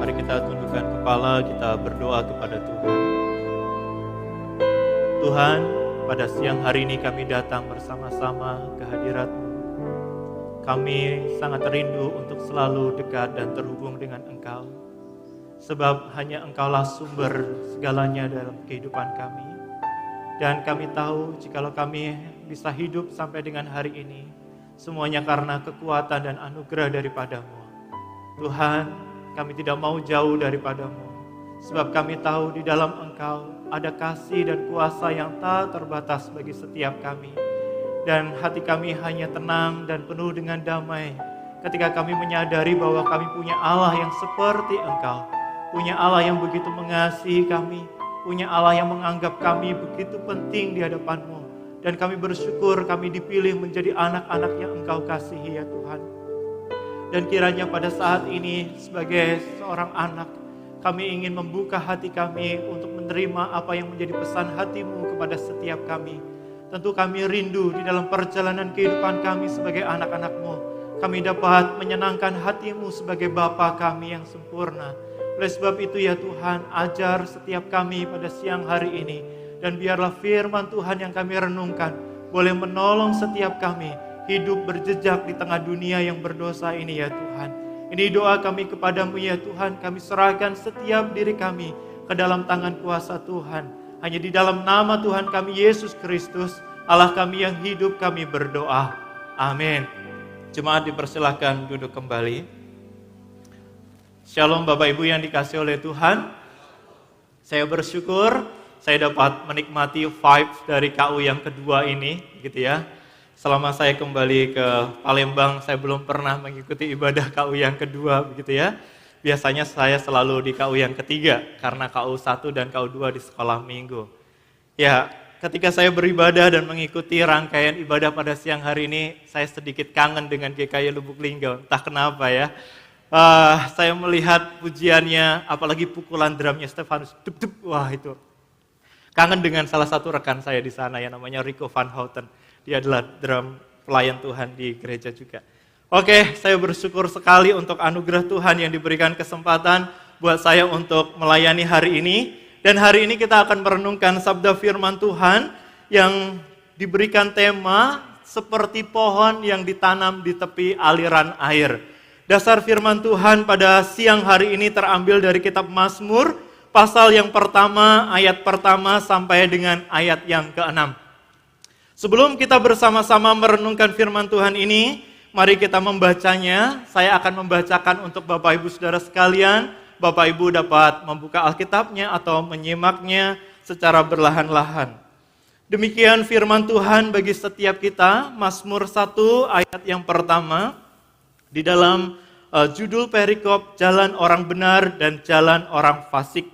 Mari kita tundukkan kepala, kita berdoa kepada Tuhan. Tuhan, pada siang hari ini kami datang bersama-sama ke hadirat-Mu. Kami sangat rindu untuk selalu dekat dan terhubung dengan Engkau. Sebab hanya Engkaulah sumber segalanya dalam kehidupan kami. Dan kami tahu jikalau kami bisa hidup sampai dengan hari ini, semuanya karena kekuatan dan anugerah daripada-Mu. Tuhan, kami tidak mau jauh daripada-Mu, sebab kami tahu di dalam Engkau ada kasih dan kuasa yang tak terbatas bagi setiap kami. Dan hati kami hanya tenang dan penuh dengan damai ketika kami menyadari bahwa kami punya Allah yang seperti Engkau, punya Allah yang begitu mengasihi kami, punya Allah yang menganggap kami begitu penting di hadapan-Mu. Dan kami bersyukur kami dipilih menjadi anak-anak yang Engkau kasihi ya Tuhan. Dan kiranya pada saat ini sebagai seorang anak, kami ingin membuka hati kami untuk menerima apa yang menjadi pesan hati-Mu kepada setiap kami. Tentu kami rindu di dalam perjalanan kehidupan kami sebagai anak-anak-Mu, kami dapat menyenangkan hati-Mu sebagai Bapa kami yang sempurna. Oleh sebab itu ya Tuhan, ajar setiap kami pada siang hari ini. Dan biarlah firman Tuhan yang kami renungkan boleh menolong setiap kami hidup berjejak di tengah dunia yang berdosa ini ya Tuhan. Ini doa kami kepadamu ya Tuhan. Kami serahkan setiap diri kami ke dalam tangan kuasa Tuhan. Hanya di dalam nama Tuhan kami Yesus Kristus, Allah kami yang hidup, kami berdoa. Amin. Jemaat dipersilahkan duduk kembali. Shalom Bapak Ibu yang dikasihi oleh Tuhan. Saya bersyukur saya dapat menikmati vibes dari KU yang kedua ini, gitu ya. Selama saya kembali ke Palembang, saya belum pernah mengikuti ibadah KU yang kedua, begitu ya. Biasanya saya selalu di KU yang ketiga, karena KU 1 dan KU 2 di sekolah minggu. Ya, ketika saya beribadah dan mengikuti rangkaian ibadah pada siang hari ini, saya sedikit kangen dengan GKI Lubuk Linggau, entah kenapa ya. Saya melihat pujiannya, apalagi pukulan drumnya Stefanus, dup-dup, wah itu. Kangen dengan salah satu rekan saya di sana yang namanya Rico Van Houten. Dia adalah drum pelayan Tuhan di gereja juga. Oke, saya bersyukur sekali untuk anugerah Tuhan yang diberikan kesempatan buat saya untuk melayani hari ini. Dan hari ini kita akan merenungkan sabda firman Tuhan yang diberikan tema seperti pohon yang ditanam di tepi aliran air. Dasar firman Tuhan pada siang hari ini terambil dari kitab Mazmur, pasal yang pertama, ayat pertama sampai dengan ayat yang ke-6. Sebelum kita bersama-sama merenungkan firman Tuhan ini, mari kita membacanya. Saya akan membacakan untuk Bapak Ibu Saudara sekalian. Bapak Ibu dapat membuka Alkitabnya atau menyimaknya secara berlahan-lahan. Demikian firman Tuhan bagi setiap kita, Mazmur 1 ayat yang pertama, di dalam judul perikop, Jalan Orang Benar dan Jalan Orang Fasik.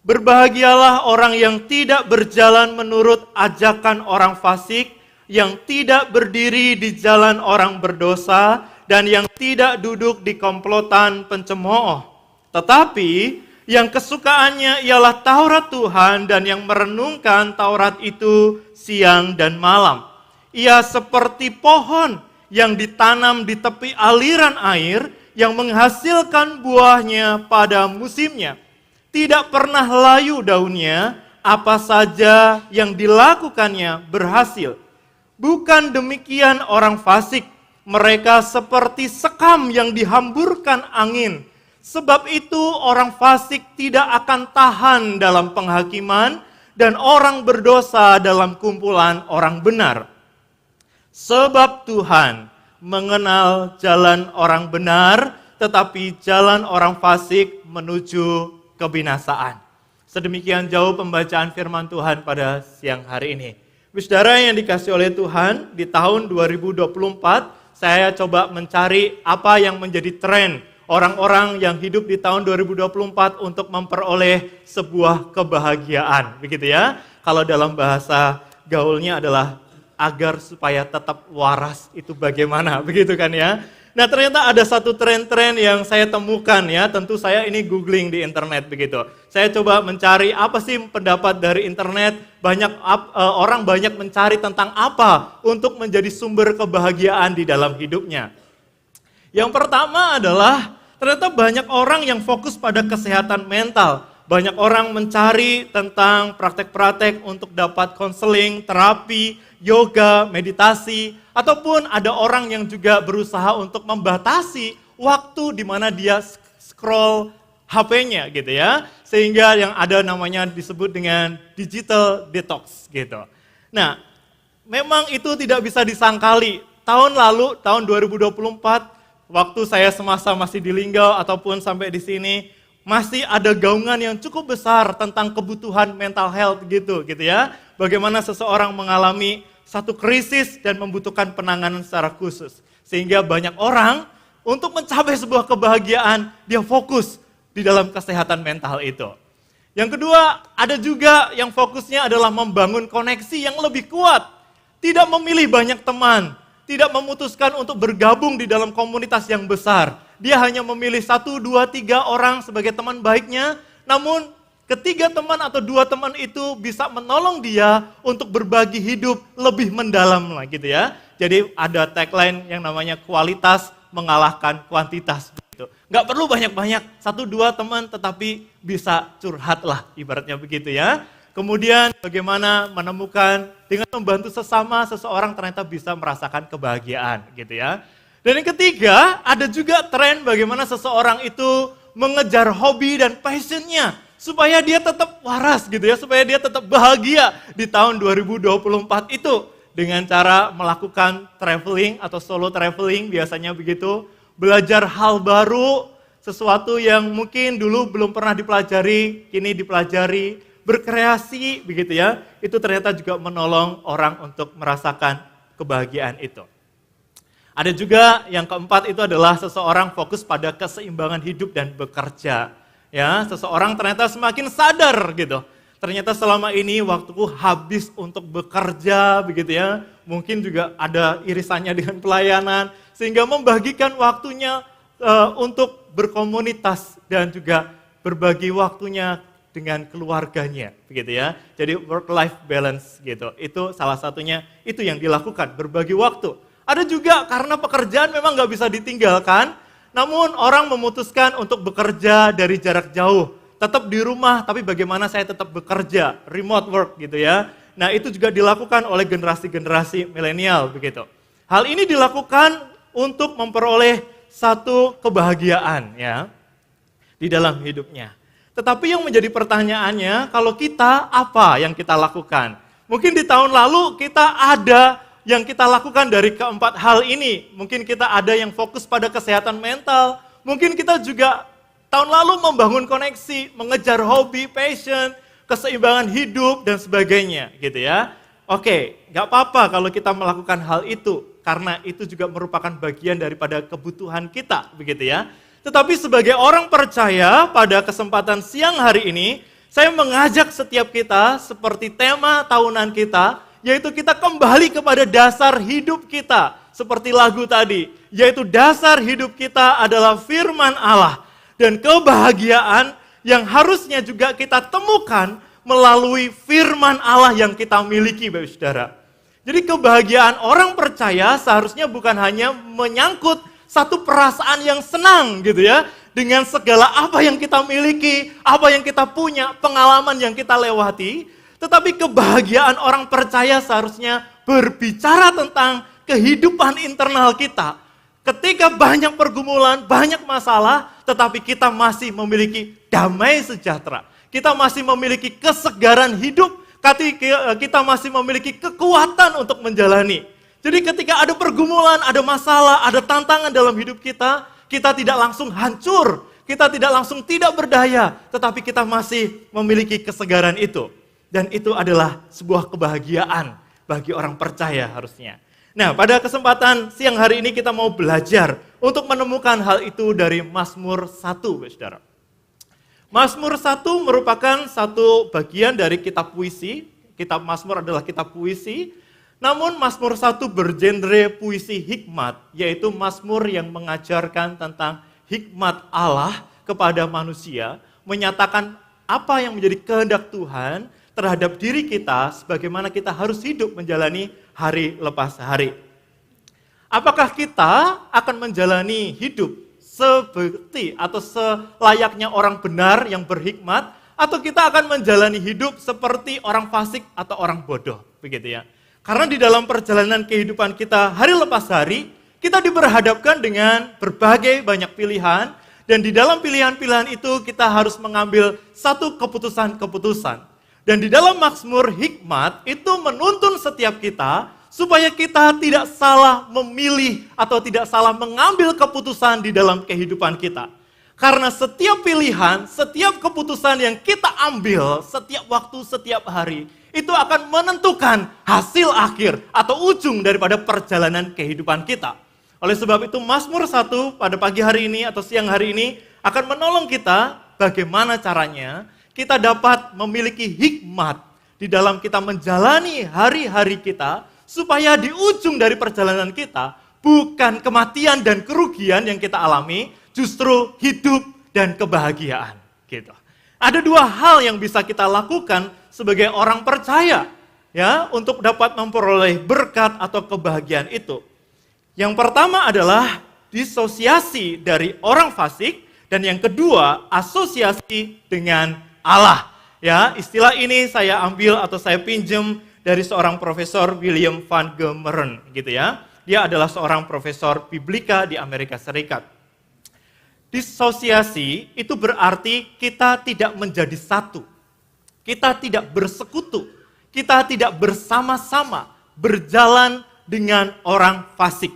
Berbahagialah orang yang tidak berjalan menurut ajakan orang fasik, yang tidak berdiri di jalan orang berdosa, dan yang tidak duduk di komplotan pencemooh. Tetapi yang kesukaannya ialah Taurat Tuhan dan yang merenungkan Taurat itu siang dan malam. Ia seperti pohon yang ditanam di tepi aliran air yang menghasilkan buahnya pada musimnya. Tidak pernah layu daunnya, apa saja yang dilakukannya berhasil. Bukan demikian orang fasik, mereka seperti sekam yang dihamburkan angin. Sebab itu orang fasik tidak akan tahan dalam penghakiman dan orang berdosa dalam kumpulan orang benar. Sebab Tuhan mengenal jalan orang benar, tetapi jalan orang fasik menuju kebinasaan. Sedemikian jauh pembacaan firman Tuhan pada siang hari ini. Saudara yang dikasihi oleh Tuhan, di tahun 2024 saya coba mencari apa yang menjadi tren orang-orang yang hidup di tahun 2024 untuk memperoleh sebuah kebahagiaan, begitu ya. Kalau dalam bahasa gaulnya adalah agar supaya tetap waras, itu bagaimana, begitu kan ya. Nah ternyata ada satu tren-tren yang saya temukan ya, tentu saya ini googling di internet begitu. Saya coba mencari apa sih pendapat dari internet, orang banyak mencari tentang apa untuk menjadi sumber kebahagiaan di dalam hidupnya. Yang pertama adalah ternyata banyak orang yang fokus pada kesehatan mental. Banyak orang mencari tentang praktek-praktek untuk dapat konseling, terapi, yoga, meditasi, ataupun ada orang yang juga berusaha untuk membatasi waktu di mana dia scroll HP-nya gitu ya. Sehingga yang ada namanya disebut dengan digital detox gitu. Nah, memang itu tidak bisa disangkali. Tahun lalu, tahun 2024, waktu saya semasa masih di Linggau ataupun sampai di sini, masih ada gaungan yang cukup besar tentang kebutuhan mental health gitu ya. Bagaimana seseorang mengalami satu krisis dan membutuhkan penanganan secara khusus. Sehingga banyak orang untuk mencapai sebuah kebahagiaan, dia fokus di dalam kesehatan mental itu. Yang kedua, ada juga yang fokusnya adalah membangun koneksi yang lebih kuat. Tidak memilih banyak teman, tidak memutuskan untuk bergabung di dalam komunitas yang besar. Dia hanya memilih 1, 2, 3 orang sebagai teman baiknya, namun ketiga teman atau 2 teman itu bisa menolong dia untuk berbagi hidup lebih mendalam lah gitu ya. Jadi ada tagline yang namanya kualitas mengalahkan kuantitas. Gitu. Nggak perlu banyak-banyak, 1, 2 teman tetapi bisa curhat lah ibaratnya begitu ya. Kemudian bagaimana menemukan dengan membantu sesama seseorang ternyata bisa merasakan kebahagiaan gitu ya. Dan yang ketiga, ada juga tren bagaimana seseorang itu mengejar hobi dan passionnya supaya dia tetap waras gitu ya, supaya dia tetap bahagia di tahun 2024 itu dengan cara melakukan traveling atau solo traveling biasanya begitu, belajar hal baru, sesuatu yang mungkin dulu belum pernah dipelajari, kini dipelajari, berkreasi begitu ya, itu ternyata juga menolong orang untuk merasakan kebahagiaan itu. Ada juga yang keempat itu adalah seseorang fokus pada keseimbangan hidup dan bekerja. Ya, seseorang ternyata semakin sadar gitu. Ternyata selama ini waktuku habis untuk bekerja begitu ya. Mungkin juga ada irisannya dengan pelayanan sehingga membagikan waktunya untuk berkomunitas dan juga berbagi waktunya dengan keluarganya begitu ya. Jadi work life balance gitu. Itu salah satunya itu yang dilakukan, berbagi waktu. Ada juga karena pekerjaan memang nggak bisa ditinggalkan, namun orang memutuskan untuk bekerja dari jarak jauh. Tetap di rumah, tapi bagaimana saya tetap bekerja, remote work gitu ya. Nah itu juga dilakukan oleh generasi-generasi milenial begitu. Hal ini dilakukan untuk memperoleh satu kebahagiaan ya di dalam hidupnya. Tetapi yang menjadi pertanyaannya, kalau kita apa yang kita lakukan? Mungkin di tahun lalu kita ada yang kita lakukan dari keempat hal ini. Mungkin kita ada yang fokus pada kesehatan mental. Mungkin kita juga tahun lalu membangun koneksi, mengejar hobi, passion, keseimbangan hidup, dan sebagainya. Gitu ya. Oke, gak apa-apa kalau kita melakukan hal itu. Karena itu juga merupakan bagian daripada kebutuhan kita. Begitu ya. Tetapi sebagai orang percaya pada kesempatan siang hari ini, saya mengajak setiap kita seperti tema tahunan kita, yaitu kita kembali kepada dasar hidup kita. Seperti lagu tadi, yaitu dasar hidup kita adalah firman Allah. Dan kebahagiaan yang harusnya juga kita temukan melalui firman Allah yang kita miliki, Bapak Saudara. Jadi kebahagiaan orang percaya seharusnya bukan hanya menyangkut satu perasaan yang senang gitu ya. Dengan segala apa yang kita miliki, apa yang kita punya, pengalaman yang kita lewati. Tetapi kebahagiaan orang percaya seharusnya berbicara tentang kehidupan internal kita. Ketika banyak pergumulan, banyak masalah, tetapi kita masih memiliki damai sejahtera. Kita masih memiliki kesegaran hidup, kita masih memiliki kekuatan untuk menjalani. Jadi ketika ada pergumulan, ada masalah, ada tantangan dalam hidup kita tidak langsung hancur, kita tidak langsung tidak berdaya, tetapi kita masih memiliki kesegaran itu. Dan itu adalah sebuah kebahagiaan bagi orang percaya harusnya. Nah, pada kesempatan siang hari ini kita mau belajar untuk menemukan hal itu dari Mazmur 1, Saudara. Mazmur 1 merupakan satu bagian dari kitab puisi. Kitab Mazmur adalah kitab puisi. Namun Mazmur 1 bergenre puisi hikmat, yaitu Mazmur yang mengajarkan tentang hikmat Allah kepada manusia, menyatakan apa yang menjadi kehendak Tuhan terhadap diri kita, sebagaimana kita harus hidup menjalani hari lepas hari. Apakah kita akan menjalani hidup seperti atau selayaknya orang benar yang berhikmat, atau kita akan menjalani hidup seperti orang fasik atau orang bodoh, begitu ya. Karena di dalam perjalanan kehidupan kita hari lepas hari, kita diperhadapkan dengan berbagai banyak pilihan, dan di dalam pilihan-pilihan itu kita harus mengambil satu keputusan-keputusan. Dan di dalam Mazmur Hikmat itu menuntun setiap kita supaya kita tidak salah memilih atau tidak salah mengambil keputusan di dalam kehidupan kita. Karena setiap pilihan, setiap keputusan yang kita ambil setiap waktu, setiap hari, itu akan menentukan hasil akhir atau ujung daripada perjalanan kehidupan kita. Oleh sebab itu Mazmur 1 pada pagi hari ini atau siang hari ini akan menolong kita bagaimana caranya kita dapat memiliki hikmat di dalam kita menjalani hari-hari kita, supaya di ujung dari perjalanan kita bukan kematian dan kerugian yang kita alami, justru hidup dan kebahagiaan. Gitu. Ada dua hal yang bisa kita lakukan sebagai orang percaya, ya, untuk dapat memperoleh berkat atau kebahagiaan itu. Yang pertama adalah disosiasi dari orang fasik, dan yang kedua asosiasi dengan Allah. Ya, istilah ini saya ambil atau saya pinjam dari seorang profesor William Van Gemeren, gitu ya. Dia adalah seorang profesor biblika di Amerika Serikat. Disosiasi itu berarti kita tidak menjadi satu. Kita tidak bersekutu. Kita tidak bersama-sama berjalan dengan orang fasik.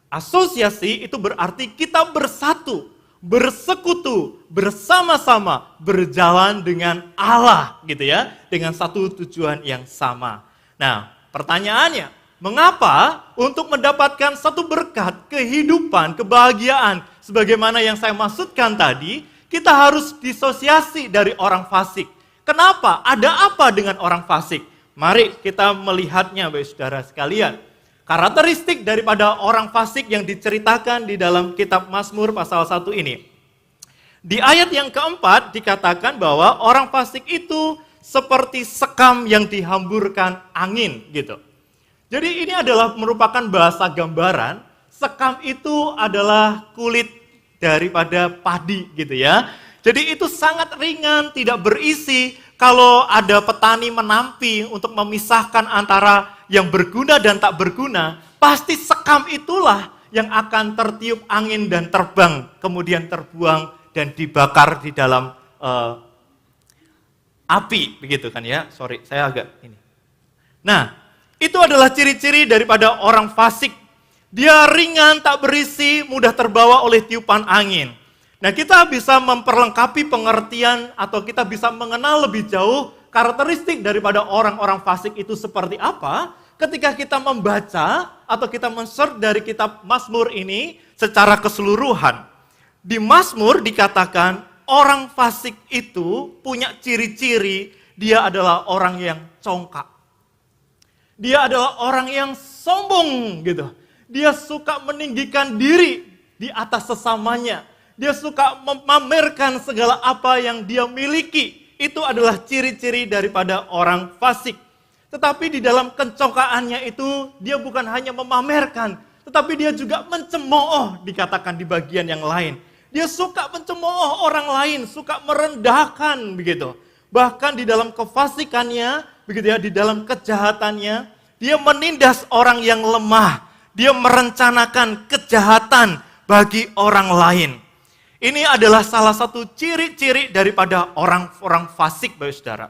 Asosiasi itu berarti kita bersatu, bersekutu, bersama-sama berjalan dengan Allah, gitu ya, dengan satu tujuan yang sama. Nah, pertanyaannya, mengapa untuk mendapatkan satu berkat, kehidupan, kebahagiaan, sebagaimana yang saya maksudkan tadi, kita harus disosiasi dari orang fasik? Kenapa? Ada apa dengan orang fasik? Mari kita melihatnya, Bapak Saudara sekalian. Karakteristik daripada orang fasik yang diceritakan di dalam kitab Mazmur pasal 1 ini. Di ayat yang keempat dikatakan bahwa orang fasik itu seperti sekam yang dihamburkan angin, gitu. Jadi ini adalah merupakan bahasa gambaran, sekam itu adalah kulit daripada padi, gitu ya. Jadi itu sangat ringan, tidak berisi. Kalau ada petani menampi untuk memisahkan antara yang berguna dan tak berguna, pasti sekam itulah yang akan tertiup angin dan terbang, kemudian terbuang dan dibakar di dalam api, begitu kan ya. Sorry, saya agak ini. Nah, itu adalah ciri-ciri daripada orang fasik. Dia ringan, tak berisi, mudah terbawa oleh tiupan angin. Nah, kita bisa memperlengkapi pengertian atau kita bisa mengenal lebih jauh karakteristik daripada orang-orang fasik itu seperti apa ketika kita membaca atau kita men-search dari kitab Mazmur ini secara keseluruhan. Di Mazmur dikatakan orang fasik itu punya ciri-ciri, dia adalah orang yang congkak. Dia adalah orang yang sombong, gitu. Dia suka meninggikan diri di atas sesamanya. Dia suka memamerkan segala apa yang dia miliki. Itu adalah ciri-ciri daripada orang fasik. Tetapi di dalam kencongkaannya itu, dia bukan hanya memamerkan, tetapi dia juga mencemooh, dikatakan di bagian yang lain. Dia suka mencemooh orang lain, suka merendahkan, begitu. Bahkan di dalam kefasikannya, begitu ya, di dalam kejahatannya, dia menindas orang yang lemah. Dia merencanakan kejahatan bagi orang lain. Ini adalah salah satu ciri-ciri daripada orang-orang fasik, Bapak Saudara.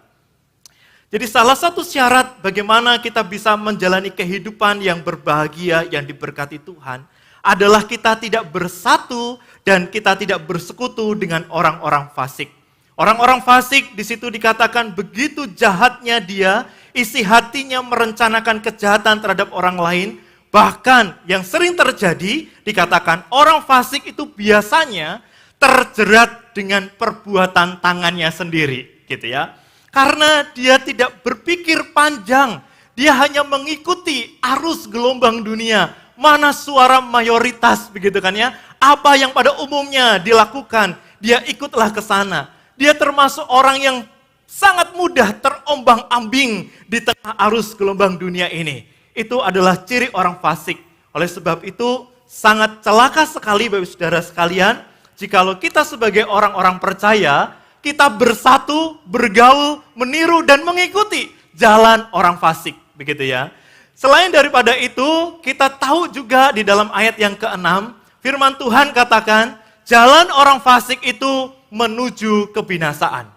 Jadi salah satu syarat bagaimana kita bisa menjalani kehidupan yang berbahagia, yang diberkati Tuhan, adalah kita tidak bersatu dan kita tidak bersekutu dengan orang-orang fasik. Orang-orang fasik di situ dikatakan begitu jahatnya dia, isi hatinya merencanakan kejahatan terhadap orang lain. Bahkan yang sering terjadi dikatakan orang fasik itu biasanya terjerat dengan perbuatan tangannya sendiri, gitu ya. Karena dia tidak berpikir panjang, dia hanya mengikuti arus gelombang dunia. Mana suara mayoritas, begitu kan ya? Apa yang pada umumnya dilakukan, dia ikutlah ke sana. Dia termasuk orang yang sangat mudah terombang-ambing di tengah arus gelombang dunia ini. Itu adalah ciri orang fasik. Oleh sebab itu, sangat celaka sekali Bapak Saudara sekalian, jikalau kita sebagai orang-orang percaya, kita bersatu, bergaul, meniru, dan mengikuti jalan orang fasik, begitu ya. Selain daripada itu, kita tahu juga di dalam ayat yang ke-6, firman Tuhan katakan, jalan orang fasik itu menuju kebinasaan.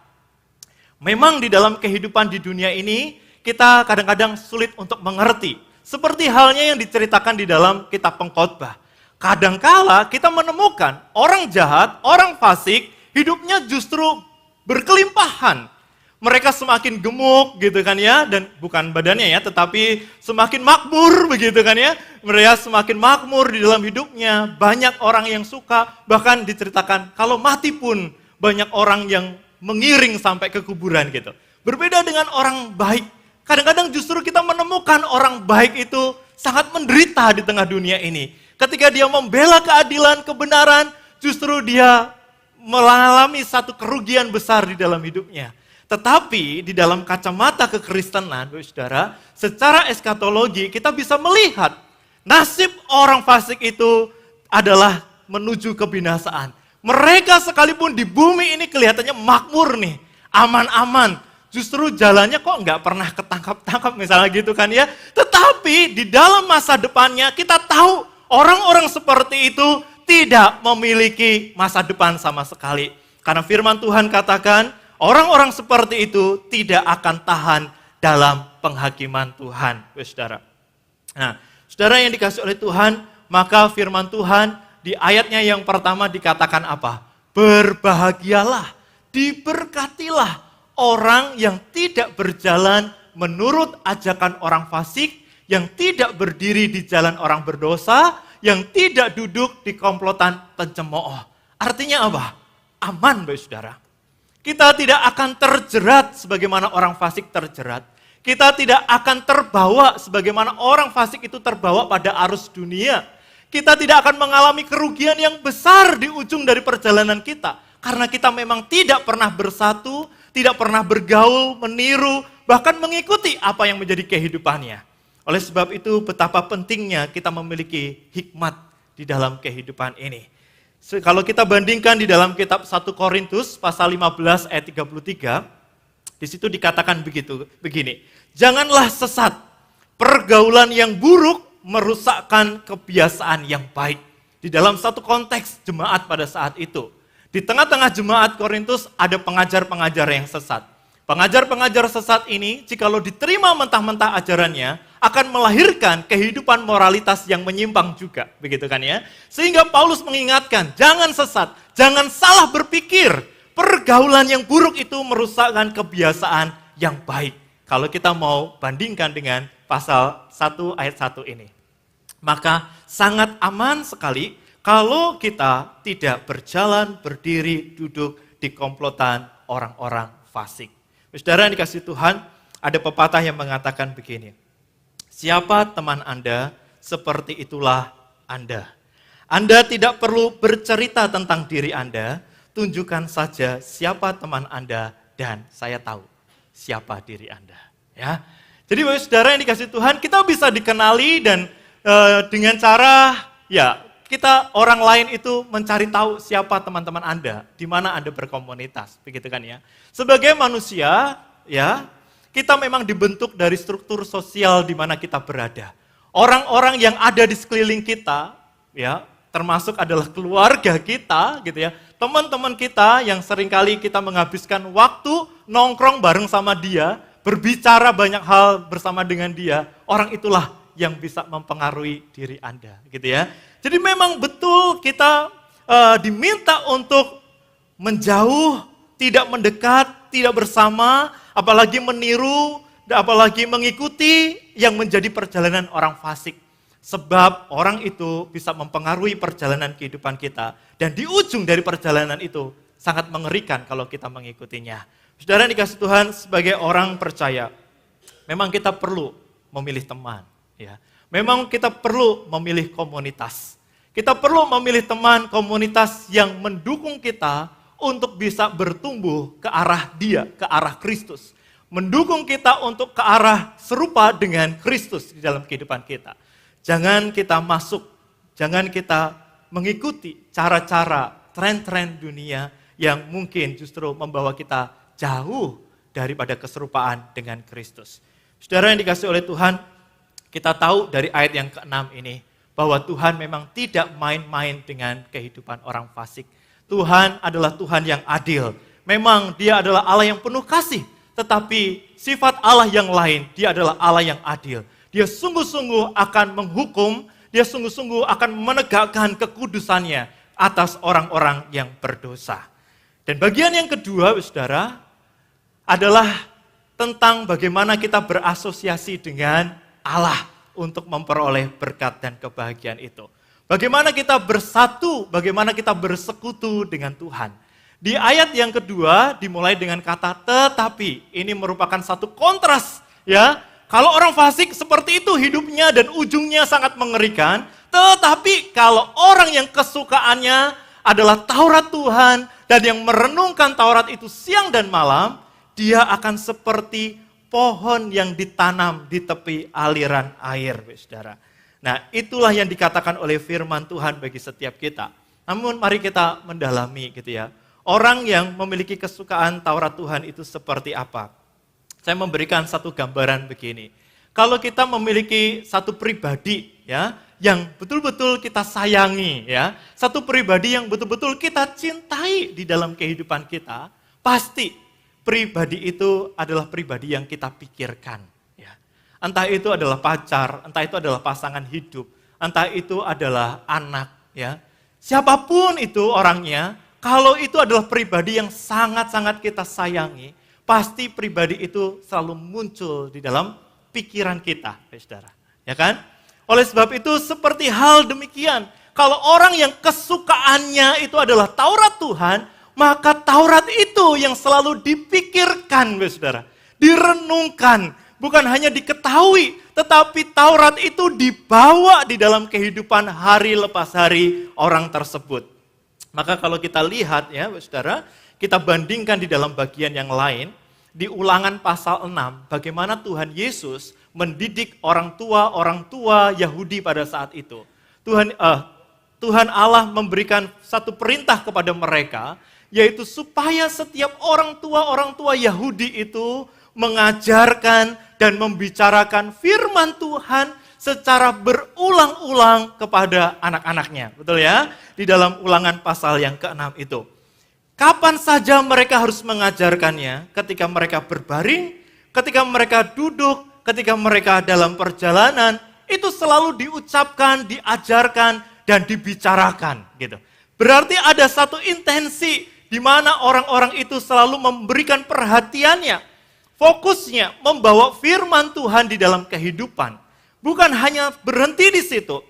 Memang di dalam kehidupan di dunia ini, kita kadang-kadang sulit untuk mengerti. Seperti halnya yang diceritakan di dalam kitab Pengkhotbah. Kadangkala kita menemukan orang jahat, orang fasik, hidupnya justru berkelimpahan. Mereka semakin gemuk gitu kan ya, dan bukan badannya ya, tetapi semakin makmur begitu kan ya. Mereka semakin makmur di dalam hidupnya, banyak orang yang suka, bahkan diceritakan kalau mati pun banyak orang yang mengiring sampai ke kuburan gitu. Berbeda dengan orang baik. Kadang-kadang justru kita menemukan orang baik itu sangat menderita di tengah dunia ini. Ketika dia membela keadilan, kebenaran, justru dia mengalami satu kerugian besar di dalam hidupnya. Tetapi di dalam kacamata kekristenan, Bapak Saudara, secara eskatologi kita bisa melihat nasib orang fasik itu adalah menuju kebinasaan. Mereka sekalipun di bumi ini kelihatannya makmur nih, aman-aman. Justru jalannya kok nggak pernah ketangkap-tangkap misalnya gitu kan ya. Tetapi di dalam masa depannya kita tahu orang-orang seperti itu tidak memiliki masa depan sama sekali. Karena firman Tuhan katakan orang-orang seperti itu tidak akan tahan dalam penghakiman Tuhan. Saudara. Nah, saudara yang dikasih oleh Tuhan, maka firman Tuhan di ayatnya yang pertama dikatakan apa? Berbahagialah, diberkatilah orang yang tidak berjalan menurut ajakan orang fasik, yang tidak berdiri di jalan orang berdosa, yang tidak duduk di komplotan pencemooh. Artinya apa? Aman, Bapak Saudara. Kita tidak akan terjerat sebagaimana orang fasik terjerat. Kita tidak akan terbawa sebagaimana orang fasik itu terbawa pada arus dunia. Kita tidak akan mengalami kerugian yang besar di ujung dari perjalanan kita. Karena kita memang tidak pernah bersatu, tidak pernah bergaul, meniru, bahkan mengikuti apa yang menjadi kehidupannya. Oleh sebab itu betapa pentingnya kita memiliki hikmat di dalam kehidupan ini. Kalau kita bandingkan di dalam kitab 1 Korintus pasal 15 ayat 33, di situ dikatakan begini, janganlah sesat, pergaulan yang buruk merusakkan kebiasaan yang baik. Di dalam satu konteks jemaat pada saat itu. Di tengah-tengah jemaat Korintus ada pengajar-pengajar yang sesat. Pengajar-pengajar sesat ini, jikalau diterima mentah-mentah ajarannya, akan melahirkan kehidupan moralitas yang menyimpang juga. Begitu kan ya? Sehingga Paulus mengingatkan, jangan sesat, jangan salah berpikir. Pergaulan yang buruk itu merusakkan kebiasaan yang baik. Kalau kita mau bandingkan dengan pasal 1 ayat 1 ini. Maka sangat aman sekali kalau kita tidak berjalan, berdiri, duduk di komplotan orang-orang fasik. Saudara yang dikasih Tuhan, ada pepatah yang mengatakan begini. Siapa teman Anda, seperti itulah Anda. Anda tidak perlu bercerita tentang diri Anda, tunjukkan saja siapa teman Anda dan saya tahu siapa diri Anda. Ya. Jadi Bapak Saudara yang dikasih Tuhan, kita bisa dikenali dan dengan cara kita orang lain itu mencari tahu siapa teman-teman Anda, di mana Anda berkomunitas, begitu kan ya. Sebagai manusia, ya, kita memang dibentuk dari struktur sosial di mana kita berada. Orang-orang yang ada di sekeliling kita, ya, termasuk adalah keluarga kita, gitu ya. Teman-teman kita yang seringkali kita menghabiskan waktu nongkrong bareng sama dia, berbicara banyak hal bersama dengan dia, orang itulah yang bisa mempengaruhi diri Anda, gitu ya. Jadi memang betul kita diminta untuk menjauh, tidak mendekat, tidak bersama, apalagi meniru, apalagi mengikuti yang menjadi perjalanan orang fasik. Sebab orang itu bisa mempengaruhi perjalanan kehidupan kita. Dan di ujung dari perjalanan itu sangat mengerikan kalau kita mengikutinya. Saudara yang dikasih Tuhan, sebagai orang percaya, memang kita perlu memilih teman. Ya. Memang kita perlu memilih komunitas. Kita perlu memilih teman komunitas yang mendukung kita untuk bisa bertumbuh ke arah Dia, ke arah Kristus. Mendukung kita untuk ke arah serupa dengan Kristus di dalam kehidupan kita. Jangan kita masuk Jangan kita mengikuti cara-cara, tren-tren dunia yang mungkin justru membawa kita jauh daripada keserupaan dengan Kristus. Saudara yang dikasihi oleh Tuhan, kita tahu dari ayat yang ke-6 ini, bahwa Tuhan memang tidak main-main dengan kehidupan orang fasik. Tuhan adalah Tuhan yang adil. Memang dia adalah Allah yang penuh kasih, tetapi sifat Allah yang lain, dia adalah Allah yang adil. Dia sungguh-sungguh akan menghukum, dia sungguh-sungguh akan menegakkan kekudusannya atas orang-orang yang berdosa. Dan bagian yang kedua, saudara, adalah tentang bagaimana kita berasosiasi dengan Allah untuk memperoleh berkat dan kebahagiaan itu. Bagaimana kita bersatu, bagaimana kita bersekutu dengan Tuhan. Di ayat yang kedua dimulai dengan kata tetapi. Ini merupakan satu kontras, ya. Kalau orang fasik seperti itu hidupnya dan ujungnya sangat mengerikan. Tetapi kalau orang yang kesukaannya adalah Taurat Tuhan dan yang merenungkan Taurat itu siang dan malam, dia akan seperti pohon yang ditanam di tepi aliran air, saudara. Nah, itulah yang dikatakan oleh firman Tuhan bagi setiap kita. Namun mari kita mendalami gitu ya. Orang yang memiliki kesukaan Taurat Tuhan itu seperti apa? Saya memberikan satu gambaran begini. Kalau kita memiliki satu pribadi ya, yang betul-betul kita sayangi ya, satu pribadi yang betul-betul kita cintai di dalam kehidupan kita, pasti pribadi itu adalah pribadi yang kita pikirkan. Ya. Entah itu adalah pacar, entah itu adalah pasangan hidup, entah itu adalah anak. Ya. Siapapun itu orangnya, kalau itu adalah pribadi yang sangat-sangat kita sayangi, pasti pribadi itu selalu muncul di dalam pikiran kita, saudara. Ya kan? Oleh sebab itu seperti hal demikian, kalau orang yang kesukaannya itu adalah Taurat Tuhan, maka Taurat itu yang selalu dipikirkan, saudara. Direnungkan, bukan hanya diketahui, tetapi Taurat itu dibawa di dalam kehidupan hari lepas hari orang tersebut. Maka kalau kita lihat ya, saudara, kita bandingkan di dalam bagian yang lain, di Ulangan pasal 6, bagaimana Tuhan Yesus mendidik orang tua Yahudi pada saat itu. Tuhan Allah memberikan satu perintah kepada mereka, yaitu supaya setiap orang tua Yahudi itu mengajarkan dan membicarakan firman Tuhan secara berulang-ulang kepada anak-anaknya. Betul ya? Di dalam Ulangan pasal yang ke-6 itu. Kapan saja mereka harus mengajarkannya? Ketika mereka berbaring, ketika mereka duduk, ketika mereka dalam perjalanan, itu selalu diucapkan, diajarkan, dan dibicarakan. Gitu. Berarti ada satu intensi di mana orang-orang itu selalu memberikan perhatiannya, fokusnya membawa firman Tuhan di dalam kehidupan. Bukan hanya berhenti di situ,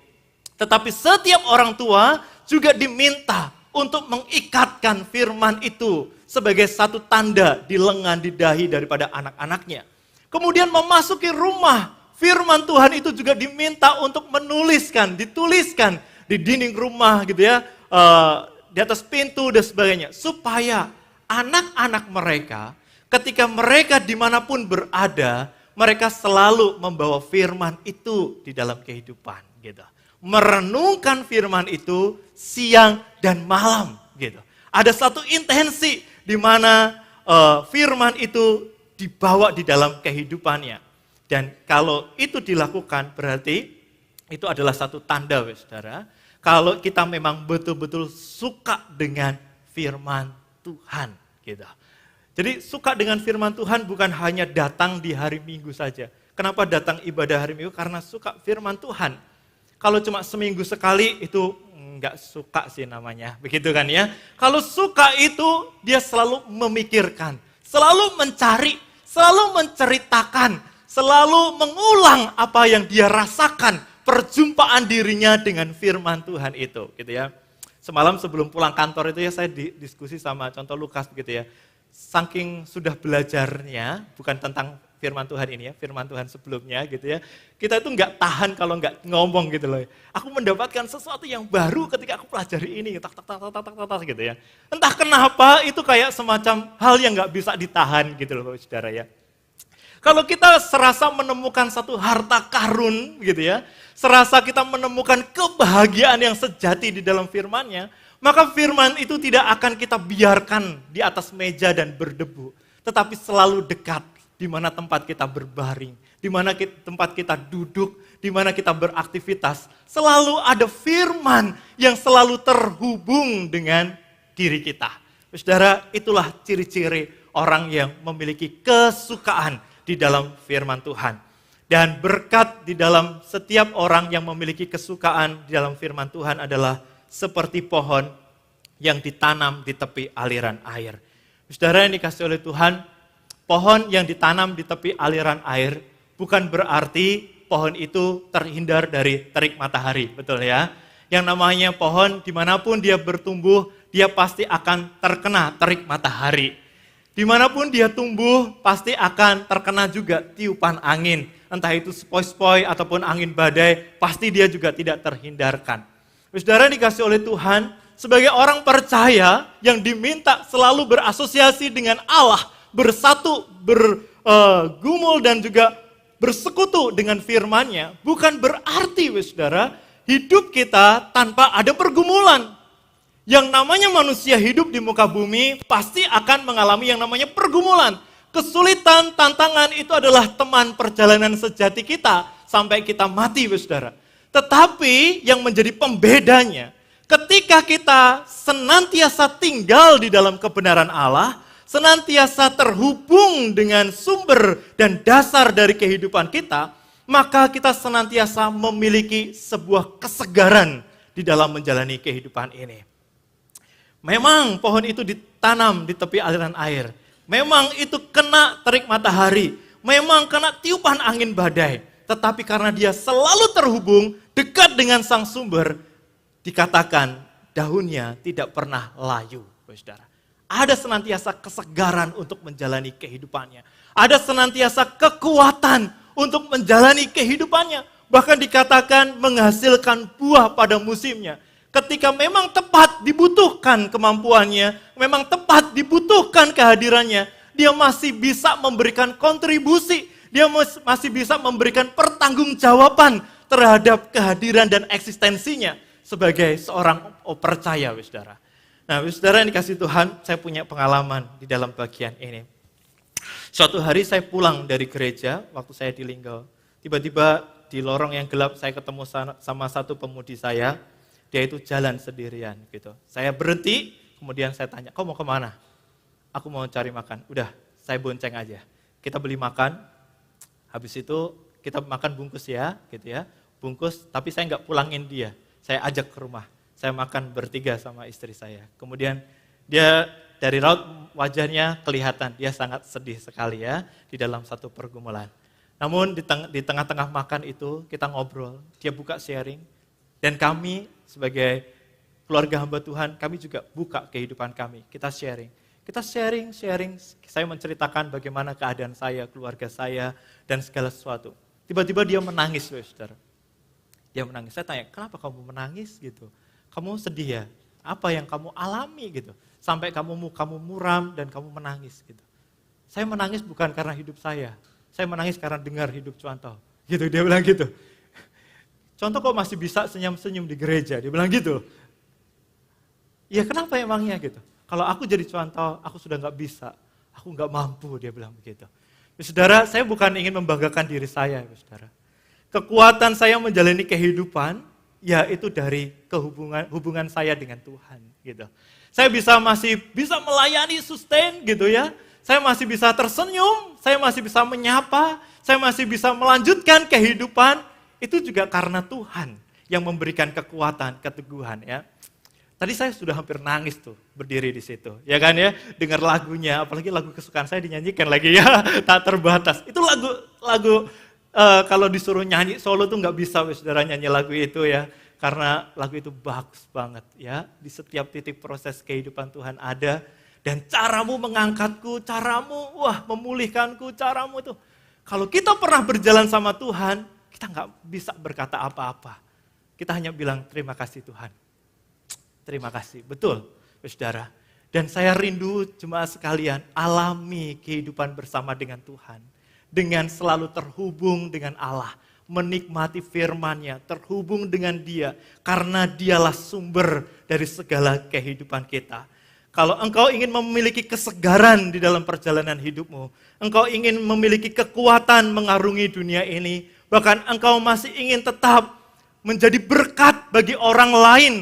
tetapi setiap orang tua juga diminta untuk mengikatkan firman itu sebagai satu tanda di lengan, di dahi daripada anak-anaknya. Kemudian memasuki rumah, firman Tuhan itu juga diminta untuk dituliskan di dinding rumah gitu ya, di atas pintu dan sebagainya, supaya anak-anak mereka ketika mereka dimanapun berada, mereka selalu membawa firman itu di dalam kehidupan gitu. Merenungkan firman itu siang dan malam gitu. Ada satu intensi di mana firman itu dibawa di dalam kehidupannya. Dan kalau itu dilakukan berarti itu adalah satu tanda, saudara, kalau kita memang betul-betul suka dengan firman Tuhan. Gitu. Jadi suka dengan firman Tuhan bukan hanya datang di hari Minggu saja. Kenapa datang ibadah hari Minggu? Karena suka firman Tuhan. Kalau cuma seminggu sekali itu enggak suka sih namanya. Begitu kan ya. Kalau suka itu dia selalu memikirkan, selalu mencari, selalu menceritakan, selalu mengulang apa yang dia rasakan. Perjumpaan dirinya dengan firman Tuhan itu, gitu ya. Semalam sebelum pulang kantor itu ya saya diskusi sama contoh Lukas gitu ya. Saking sudah belajarnya, bukan tentang firman Tuhan ini ya, firman Tuhan sebelumnya gitu ya. Kita itu nggak tahan kalau nggak ngomong gitu loh. Aku mendapatkan sesuatu yang baru ketika aku pelajari ini, tak gitu ya. Entah kenapa itu kayak semacam hal yang nggak bisa ditahan gitu loh saudara ya. Kalau kita serasa menemukan satu harta karun gitu ya, serasa kita menemukan kebahagiaan yang sejati di dalam firman-Nya, maka firman itu tidak akan kita biarkan di atas meja dan berdebu, tetapi selalu dekat di mana tempat kita berbaring, di mana tempat kita duduk, di mana kita beraktivitas. Selalu ada firman yang selalu terhubung dengan diri kita. Saudara, itulah ciri-ciri orang yang memiliki kesukaan di dalam firman Tuhan. Dan berkat di dalam setiap orang yang memiliki kesukaan di dalam firman Tuhan adalah seperti pohon yang ditanam di tepi aliran air. Saudara yang dikasih oleh Tuhan, pohon yang ditanam di tepi aliran air bukan berarti pohon itu terhindar dari terik matahari, betul ya? Yang namanya pohon dimanapun dia bertumbuh, dia pasti akan terkena terik matahari. Dimanapun dia tumbuh, pasti akan terkena juga tiupan angin. Entah itu sepoi-sepoi ataupun angin badai, pasti dia juga tidak terhindarkan. Saudara dikasih oleh Tuhan, sebagai orang percaya yang diminta selalu berasosiasi dengan Allah, bersatu, bergumul dan juga bersekutu dengan firman-Nya, bukan berarti, saudara, hidup kita tanpa ada pergumulan. Yang namanya manusia hidup di muka bumi pasti akan mengalami yang namanya pergumulan. Kesulitan, tantangan itu adalah teman perjalanan sejati kita sampai kita mati, saudara. Tetapi yang menjadi pembedanya, ketika kita senantiasa tinggal di dalam kebenaran Allah, senantiasa terhubung dengan sumber dan dasar dari kehidupan kita, maka kita senantiasa memiliki sebuah kesegaran di dalam menjalani kehidupan ini. Memang pohon itu ditanam di tepi aliran air. Memang itu kena terik matahari. Memang kena tiupan angin badai. Tetapi karena dia selalu terhubung dekat dengan sang sumber, dikatakan daunnya tidak pernah layu, saudara. Ada senantiasa kesegaran untuk menjalani kehidupannya. Ada senantiasa kekuatan untuk menjalani kehidupannya. Bahkan dikatakan menghasilkan buah pada musimnya. Ketika memang tepat dibutuhkan kemampuannya, memang tepat dibutuhkan kehadirannya, dia masih bisa memberikan kontribusi, dia masih bisa memberikan pertanggungjawaban terhadap kehadiran dan eksistensinya sebagai seorang percaya, saudara. Nah, saudara yang dikasih Tuhan, saya punya pengalaman di dalam bagian ini. Suatu hari saya pulang dari gereja, waktu saya di Linggau, tiba-tiba di lorong yang gelap saya ketemu sama satu pemudi saya. Dia itu jalan sendirian gitu. Saya berhenti, kemudian saya tanya, kau mau kemana? Aku mau cari makan. Udah, saya bonceng aja. Kita beli makan, habis itu kita makan bungkus ya, gitu ya. Bungkus, tapi saya nggak pulangin dia. Saya ajak ke rumah. Saya makan bertiga sama istri saya. Kemudian dia dari raut wajahnya kelihatan, dia sangat sedih sekali ya di dalam satu pergumulan. Namun di tengah-tengah makan itu kita ngobrol, dia buka sharing. Dan kami sebagai keluarga hamba Tuhan, kami juga buka kehidupan kami. Kita sharing. Kita sharing. Saya menceritakan bagaimana keadaan saya, keluarga saya, dan segala sesuatu. Tiba-tiba dia menangis, saudara. Dia menangis. Saya tanya, kenapa kamu menangis gitu? Kamu sedih ya? Apa yang kamu alami gitu? Sampai kamu muram dan kamu menangis gitu. Saya menangis bukan karena hidup saya menangis karena dengar hidup contoh. Gitu, dia bilang gitu. Contoh kok masih bisa senyum-senyum di gereja, dia bilang gitu. Ya kenapa emangnya gitu? Kalau aku jadi contoh, aku sudah gak bisa, aku gak mampu, dia bilang begitu. Saudara, saya bukan ingin membanggakan diri saya, saudara. Kekuatan saya menjalani kehidupan, ya itu dari hubungan saya dengan Tuhan. Gitu. Saya masih bisa melayani sustain gitu ya. Saya masih bisa tersenyum, saya masih bisa menyapa, saya masih bisa melanjutkan kehidupan. Itu juga karena Tuhan yang memberikan kekuatan, keteguhan ya. Tadi saya sudah hampir nangis tuh berdiri di situ, ya kan ya, dengar lagunya, apalagi lagu kesukaan saya dinyanyikan lagi ya, Tak Terbatas. Itu lagu kalau disuruh nyanyi solo tuh nggak bisa, saudara nyanyi lagu itu ya, karena lagu itu bagus banget ya. Di setiap titik proses kehidupan Tuhan ada, dan caramu mengangkatku, caramu memulihkanku, caramu tuh. Kalau kita pernah berjalan sama Tuhan, kita nggak bisa berkata apa-apa. Kita hanya bilang terima kasih Tuhan. Terima kasih, betul saudara. Dan saya rindu jemaat sekalian alami kehidupan bersama dengan Tuhan. dengan selalu terhubung dengan Allah, menikmati firman-Nya, terhubung dengan Dia, karena Dialah sumber dari segala kehidupan kita. Kalau engkau ingin memiliki kesegaran di dalam perjalanan hidupmu, engkau ingin memiliki kekuatan mengarungi dunia ini, bahkan engkau masih ingin tetap menjadi berkat bagi orang lain,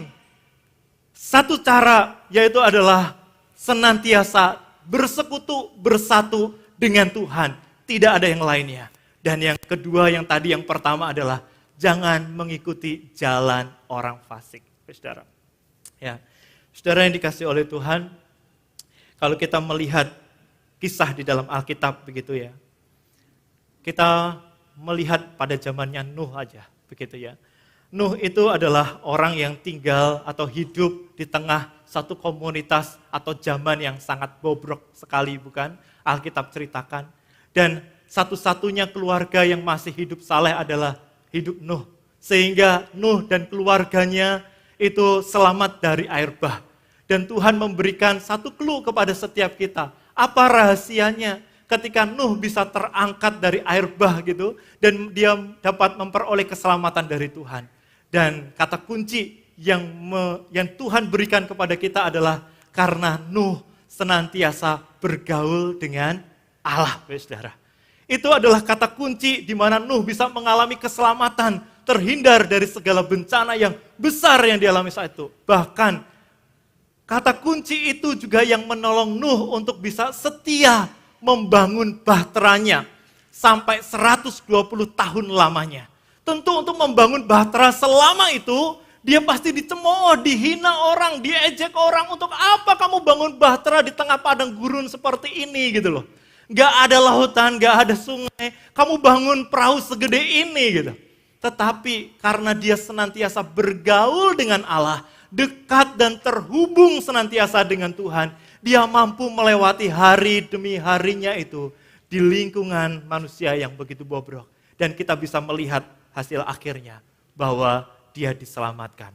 satu cara yaitu adalah senantiasa bersekutu, bersatu dengan Tuhan. Tidak ada yang lainnya. Dan yang kedua, yang tadi yang pertama adalah jangan mengikuti jalan orang fasik, saudara. Ya, saudara yang dikasih oleh Tuhan, kalau kita melihat kisah di dalam Alkitab begitu ya, kita melihat pada zamannya Nuh aja, begitu ya. Nuh itu adalah orang yang tinggal atau hidup di tengah satu komunitas atau zaman yang sangat bobrok sekali, bukan? Alkitab ceritakan. Dan satu-satunya keluarga yang masih hidup saleh adalah hidup Nuh. Sehingga Nuh dan keluarganya itu selamat dari air bah. Dan Tuhan memberikan satu clue kepada setiap kita. Apa rahasianya ketika Nuh bisa terangkat dari air bah gitu, dan dia dapat memperoleh keselamatan dari Tuhan. Dan kata kunci yang Tuhan berikan kepada kita adalah karena Nuh senantiasa bergaul dengan Allah, saudara. Itu adalah kata kunci di mana Nuh bisa mengalami keselamatan, terhindar dari segala bencana yang besar yang dialami saat itu. Bahkan kata kunci itu juga yang menolong Nuh untuk bisa setia membangun bahteranya sampai 120 tahun lamanya. Tentu untuk membangun bahtera selama itu, dia pasti dicemooh, dihina orang, diejek orang. Untuk apa kamu bangun bahtera di tengah padang gurun seperti ini gitu loh. Gak ada lautan, gak ada sungai, kamu bangun perahu segede ini gitu. Tetapi karena dia senantiasa bergaul dengan Allah, dekat dan terhubung senantiasa dengan Tuhan, dia mampu melewati hari demi harinya itu di lingkungan manusia yang begitu bobrok. Dan kita bisa melihat hasil akhirnya bahwa dia diselamatkan.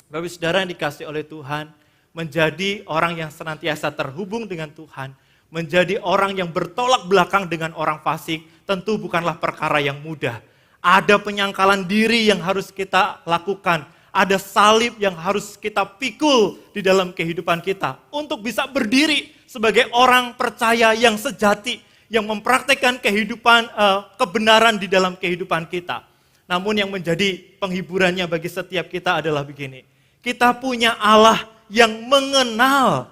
Bapak saudara yang dikasih oleh Tuhan, menjadi orang yang senantiasa terhubung dengan Tuhan, menjadi orang yang bertolak belakang dengan orang fasik, tentu bukanlah perkara yang mudah. Ada penyangkalan diri yang harus kita lakukan, ada salib yang harus kita pikul di dalam kehidupan kita untuk bisa berdiri sebagai orang percaya yang sejati, yang mempraktekkan kehidupan kebenaran di dalam kehidupan kita. Namun yang menjadi penghiburannya bagi setiap kita adalah begini. Kita punya Allah yang mengenal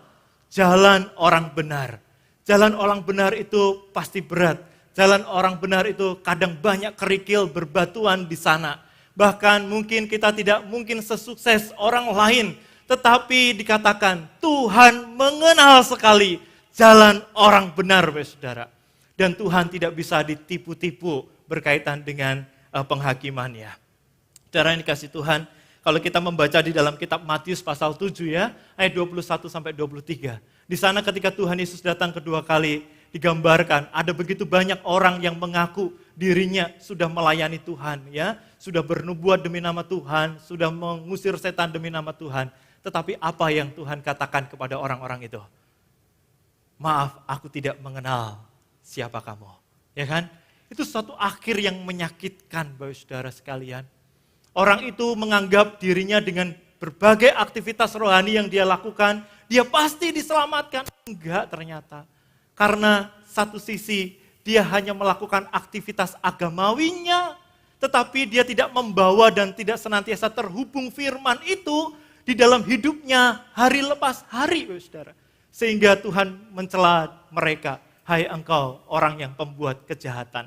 jalan orang benar. Jalan orang benar itu pasti berat. Jalan orang benar itu kadang banyak kerikil berbatuan di sana. Bahkan mungkin kita tidak mungkin sesukses orang lain. Tetapi dikatakan Tuhan mengenal sekali jalan orang benar, saudara. Dan Tuhan tidak bisa ditipu-tipu berkaitan dengan penghakimannya. Saudara yang dikasih Tuhan, kalau kita membaca di dalam kitab Matius pasal 7 ya, ayat 21 sampai 23. Di sana ketika Tuhan Yesus datang kedua kali, digambarkan ada begitu banyak orang yang mengaku dirinya sudah melayani Tuhan ya, sudah bernubuat demi nama Tuhan, sudah mengusir setan demi nama Tuhan. Tetapi apa yang Tuhan katakan kepada orang-orang itu? Maaf, aku tidak mengenal siapa kamu. Ya kan? Itu suatu akhir yang menyakitkan Bapak Saudara sekalian. Orang itu menganggap dirinya dengan berbagai aktivitas rohani yang dia lakukan, dia pasti diselamatkan. Enggak ternyata. Karena satu sisi dia hanya melakukan aktivitas agamawinya, tetapi dia tidak membawa dan tidak senantiasa terhubung firman itu di dalam hidupnya hari lepas hari, saudara. Sehingga Tuhan mencela mereka, hai engkau orang yang pembuat kejahatan.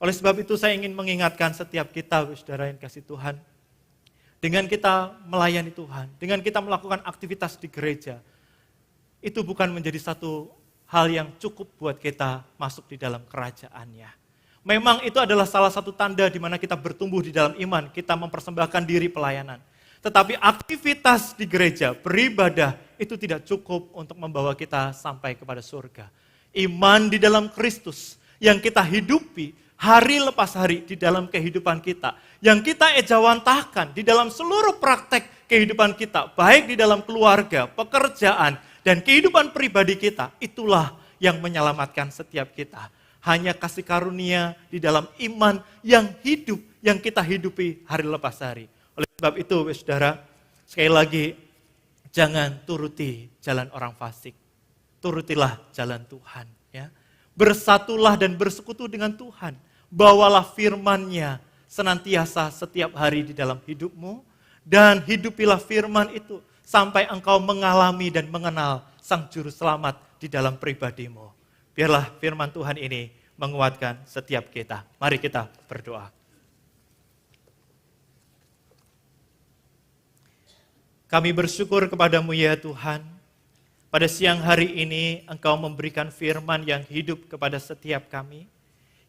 Oleh sebab itu saya ingin mengingatkan setiap kita, saudara yang kasih Tuhan, dengan kita melayani Tuhan, dengan kita melakukan aktivitas di gereja, itu bukan menjadi satu hal yang cukup buat kita masuk di dalam kerajaannya. Memang itu adalah salah satu tanda di mana kita bertumbuh di dalam iman, kita mempersembahkan diri pelayanan. Tetapi aktivitas di gereja, beribadah, itu tidak cukup untuk membawa kita sampai kepada surga. Iman di dalam Kristus yang kita hidupi hari lepas hari di dalam kehidupan kita, yang kita ejawantahkan di dalam seluruh praktek kehidupan kita, baik di dalam keluarga, pekerjaan, dan kehidupan pribadi kita, itulah yang menyelamatkan setiap kita. hanya kasih karunia di dalam iman yang hidup, yang kita hidupi hari lepas hari. Oleh sebab itu, saudara, sekali lagi, jangan turuti jalan orang fasik. Turutilah jalan Tuhan. Ya. Bersatulah dan bersekutu dengan Tuhan. Bawalah firman-Nya senantiasa setiap hari di dalam hidupmu. Dan hidupilah firman itu sampai engkau mengalami dan mengenal Sang Juru Selamat di dalam pribadimu. Biarlah firman Tuhan ini menguatkan setiap kita. Mari kita berdoa. Kami bersyukur kepadamu ya Tuhan. Pada siang hari ini Engkau memberikan firman yang hidup kepada setiap kami.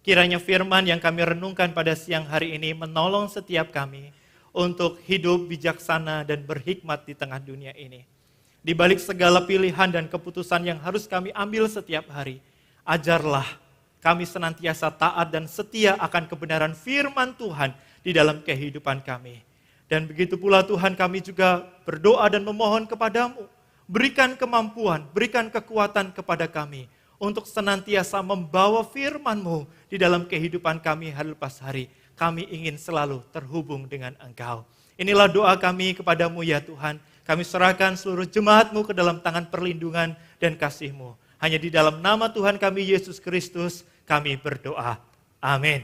Kiranya firman yang kami renungkan pada siang hari ini menolong setiap kami untuk hidup bijaksana dan berhikmat di tengah dunia ini. Di balik segala pilihan dan keputusan yang harus kami ambil setiap hari, ajarlah kami senantiasa taat dan setia akan kebenaran firman Tuhan di dalam kehidupan kami. Dan begitu pula Tuhan, kami juga berdoa dan memohon kepadamu, berikan kemampuan, berikan kekuatan kepada kami untuk senantiasa membawa firman-Mu di dalam kehidupan kami hari lepas hari. Kami ingin selalu terhubung dengan Engkau. Inilah doa kami kepadamu ya Tuhan. Kami serahkan seluruh jemaat-Mu ke dalam tangan perlindungan dan kasih-Mu. Hanya di dalam nama Tuhan kami Yesus Kristus kami berdoa. Amin.